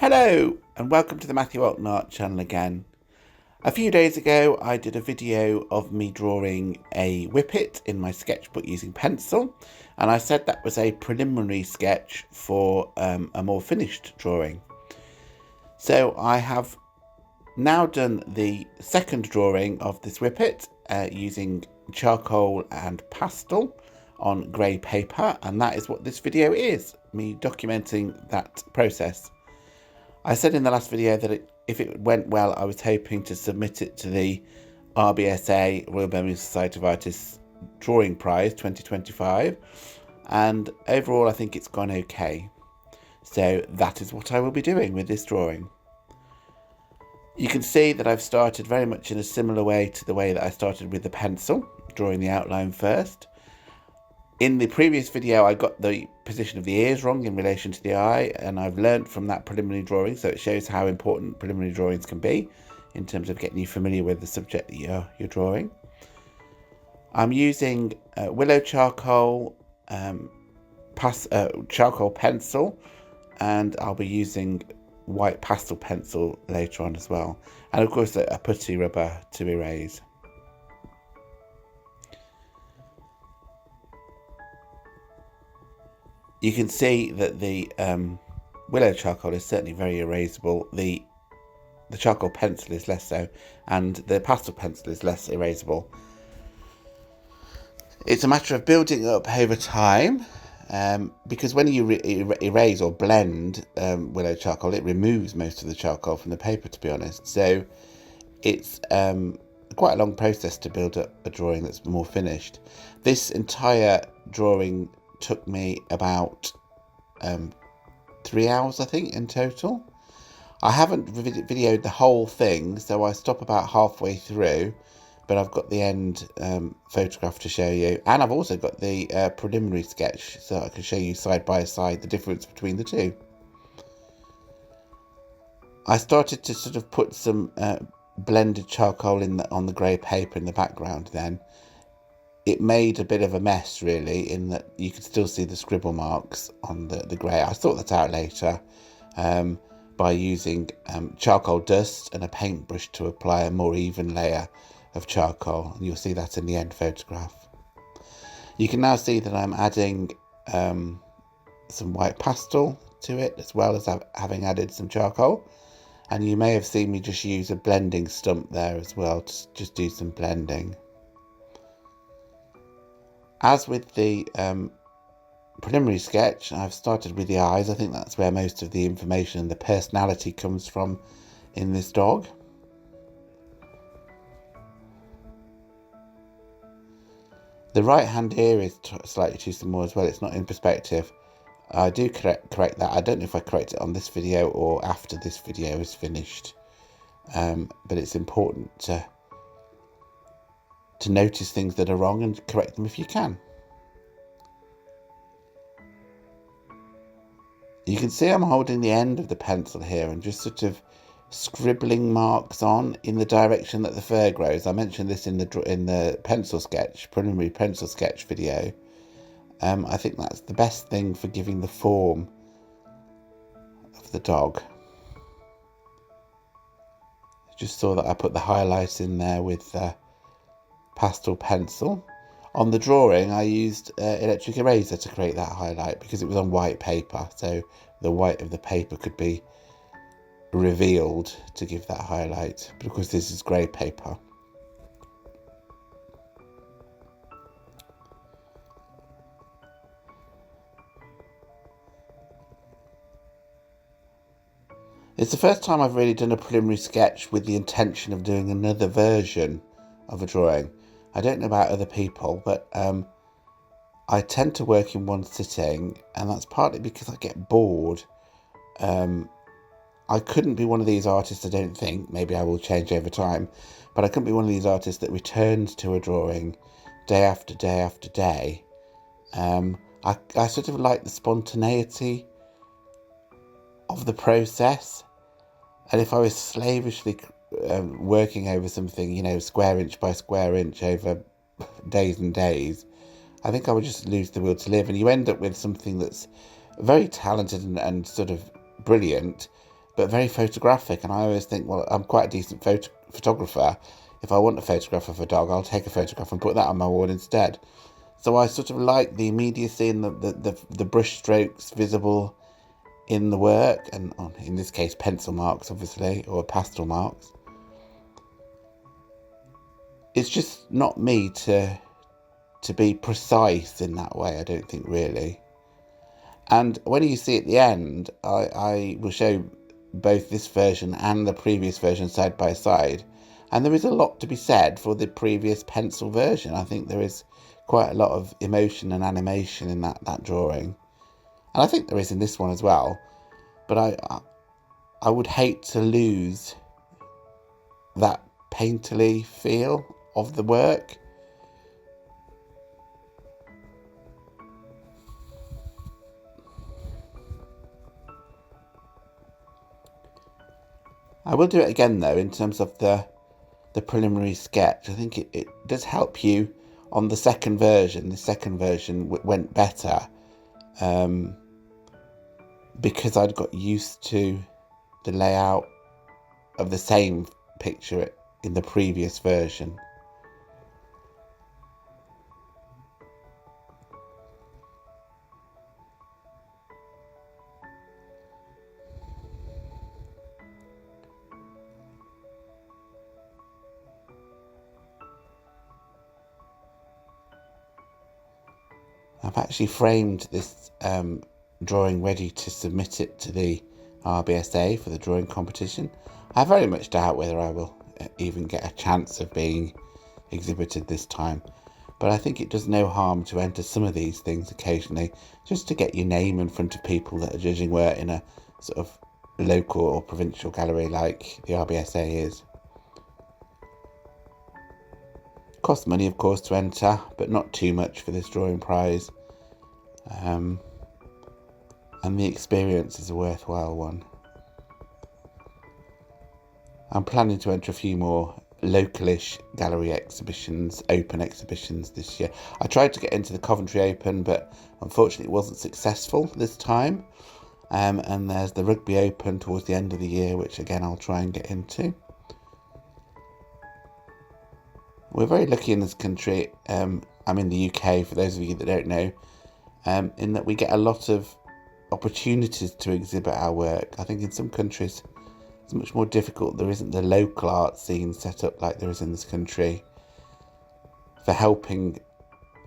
Hello and welcome to the Matthew Alton Art channel again. A few days ago I did a video of me drawing a Whippet in my sketchbook using pencil, and I said that was a preliminary sketch for a more finished drawing. So I have now done the second drawing of this Whippet using charcoal and pastel on grey paper, and that is what this video is, me documenting that process. I said in the last video that if it went well, I was hoping to submit it to the RBSA, Royal Birmingham Society of Artists Drawing Prize 2025, and overall I think it's gone okay. So that is what I will be doing with this drawing. You can see that I've started very much in a similar way to the way that I started with the pencil, drawing the outline first. In the previous video, I got the position of the ears wrong in relation to the eye, and I've learned from that preliminary drawing, so it shows how important preliminary drawings can be in terms of getting you familiar with the subject that you're drawing. I'm using willow charcoal, charcoal pencil, and I'll be using white pastel pencil later on as well, and of course a putty rubber to erase. You can see that the willow charcoal is certainly very erasable. The charcoal pencil is less so, and the pastel pencil is less erasable. It's a matter of building up over time, because when you erase or blend willow charcoal, it removes most of the charcoal from the paper, to be honest. So it's quite a long process to build up a drawing that's more finished. This entire drawing took me about 3 hours, I think, in total. I haven't videoed the whole thing, so I stop about halfway through, but I've got the end photograph to show you, and I've also got the preliminary sketch, so I can show you side by side the difference between the two. I started to sort of put some blended charcoal on the grey paper in the background. Then it made a bit of a mess, really, in that you could still see the scribble marks on the grey. I sort that out later by using charcoal dust and a paintbrush to apply a more even layer of charcoal, and you'll see that in the end photograph. You can now see that I'm adding some white pastel to it, as well as having added some charcoal, and you may have seen me just use a blending stump there as well to just do some blending. As with the preliminary sketch, I've started with the eyes. I think that's where most of the information and the personality comes from in this dog. The right hand ear is slightly too small as well. It's not in perspective. I do correct that. I don't know if I correct it on this video or after this video is finished. But it's important to notice things that are wrong and correct them if you can. You can see I'm holding the end of the pencil here and just sort of scribbling marks on in the direction that the fur grows. I mentioned this in the pencil sketch, preliminary pencil sketch video. I think that's the best thing for giving the form of the dog. Just saw that I put the highlights in there with pastel pencil. On the drawing I used electric eraser to create that highlight because it was on white paper, so the white of the paper could be revealed to give that highlight, but of course this is grey paper. It's the first time I've really done a preliminary sketch with the intention of doing another version of a drawing. I don't know about other people, but I tend to work in one sitting, and that's partly because I get bored. I couldn't be one of these artists, I don't think, maybe I will change over time, but I couldn't be one of these artists that returns to a drawing day after day after day. I sort of like the spontaneity of the process, and if I was slavishly working over something, square inch by square inch over days and days, I think I would just lose the will to live, and you end up with something that's very talented and sort of brilliant, but very photographic. And I always think, well, I'm quite a decent photographer. If I want a photograph of a dog, I'll take a photograph and put that on my wall instead. So I sort of like the immediacy and the brush strokes visible in the work, and in this case pencil marks, obviously, or pastel marks. It's just not me to be precise in that way, I don't think, really. And when you see at the end, I will show both this version and the previous version side by side, and there is a lot to be said for the previous pencil version. I think there is quite a lot of emotion and animation in that drawing, and I think there is in this one as well. But I would hate to lose that painterly feel of the work. I will do it again though in terms of the preliminary sketch. I think it does help you on the second version. The second version went better because I'd got used to the layout of the same picture in the previous version. I've actually framed this drawing ready to submit it to the RBSA for the drawing competition. I very much doubt whether I will even get a chance of being exhibited this time, but I think it does no harm to enter some of these things occasionally, just to get your name in front of people that are judging work in a sort of local or provincial gallery like the RBSA is. Costs money, of course, to enter, but not too much for this drawing prize. And the experience is a worthwhile one. I'm planning to enter a few more localish gallery exhibitions, open exhibitions this year. I tried to get into the Coventry Open, but unfortunately it wasn't successful this time. And there's the Rugby Open towards the end of the year, which again I'll try and get into. We're very lucky in this country, I'm in the UK, for those of you that don't know, in that we get a lot of opportunities to exhibit our work. I think in some countries it's much more difficult. There isn't the local art scene set up like there is in this country for helping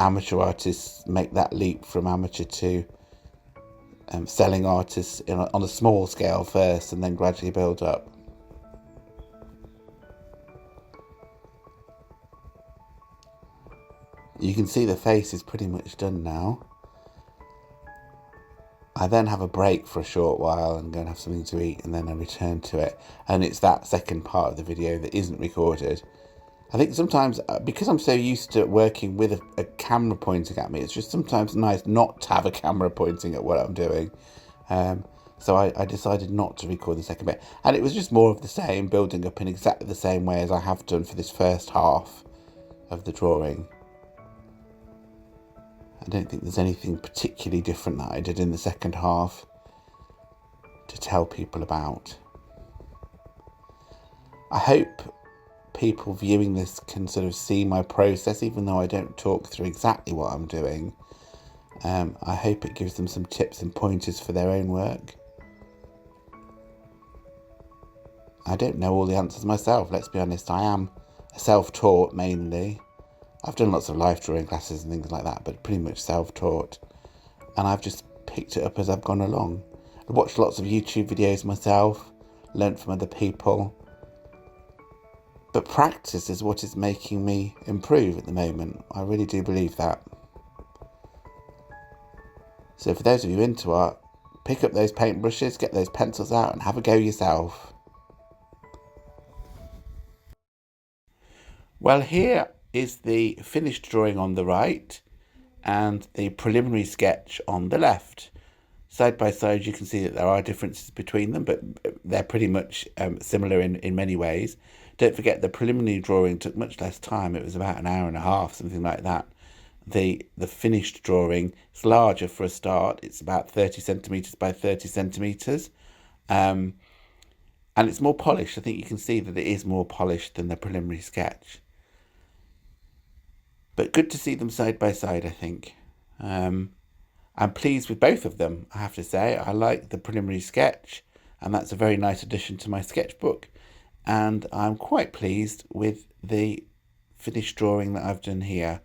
amateur artists make that leap from amateur to selling artists on a small scale first and then gradually build up. You can see the face is pretty much done now. I then have a break for a short while and go and have something to eat, and then I return to it. And it's that second part of the video that isn't recorded. I think sometimes, because I'm so used to working with a camera pointing at me, it's just sometimes nice not to have a camera pointing at what I'm doing. So I decided not to record the second bit. And it was just more of the same, building up in exactly the same way as I have done for this first half of the drawing. I don't think there's anything particularly different that I did in the second half to tell people about. I hope people viewing this can sort of see my process, even though I don't talk through exactly what I'm doing. I hope it gives them some tips and pointers for their own work. I don't know all the answers myself, let's be honest. I am self-taught mainly. I've done lots of life drawing classes and things like that, but pretty much self-taught. And I've just picked it up as I've gone along. I've watched lots of YouTube videos myself, learnt from other people. But practice is what is making me improve at the moment. I really do believe that. So for those of you into art, pick up those paintbrushes, get those pencils out and have a go yourself. Well, here is the finished drawing on the right and the preliminary sketch on the left. Side by side you can see that there are differences between them, but they're pretty much similar in many ways. Don't forget the preliminary drawing took much less time. It was about an hour and a half, something like that. The finished drawing is larger for a start. It's about 30 centimetres by 30 centimetres. And it's more polished. I think you can see that it is more polished than the preliminary sketch. But good to see them side by side, I think. I'm pleased with both of them, I have to say. I like the preliminary sketch, and that's a very nice addition to my sketchbook. And I'm quite pleased with the finished drawing that I've done here.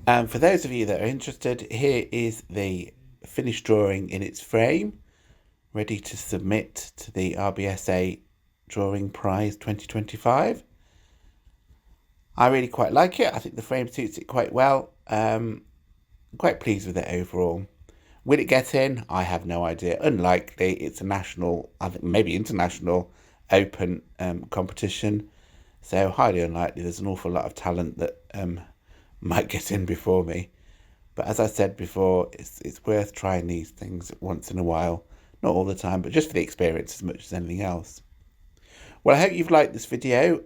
And for those of you that are interested, here is the finished drawing in its frame, ready to submit to the RBSA Drawing Prize 2025. I really quite like it. I think the frame suits it quite well. Quite pleased with it overall. Will it get in? I have no idea. Unlikely. It's a national, I think maybe international open competition. So highly unlikely. There's an awful lot of talent that might get in before me. But as I said before, it's worth trying these things once in a while. Not all the time, but just for the experience as much as anything else. Well, I hope you've liked this video.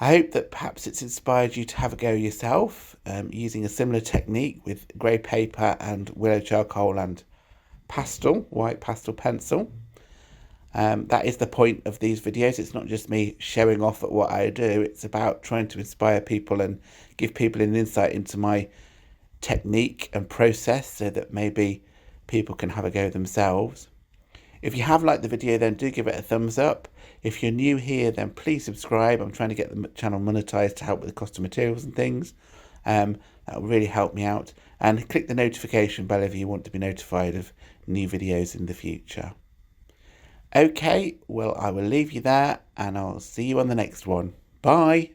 I hope that perhaps it's inspired you to have a go yourself, using a similar technique with grey paper and willow charcoal and pastel, white pastel pencil. That is the point of these videos. It's not just me showing off at what I do. It's about trying to inspire people and give people an insight into my technique and process so that maybe people can have a go themselves. If you have liked the video, then do give it a thumbs up. If you're new here, then please subscribe. I'm trying to get the channel monetized to help with the cost of materials and things. That will really help me out. And click the notification bell if you want to be notified of new videos in the future. Okay, well, I will leave you there and I'll see you on the next one. Bye.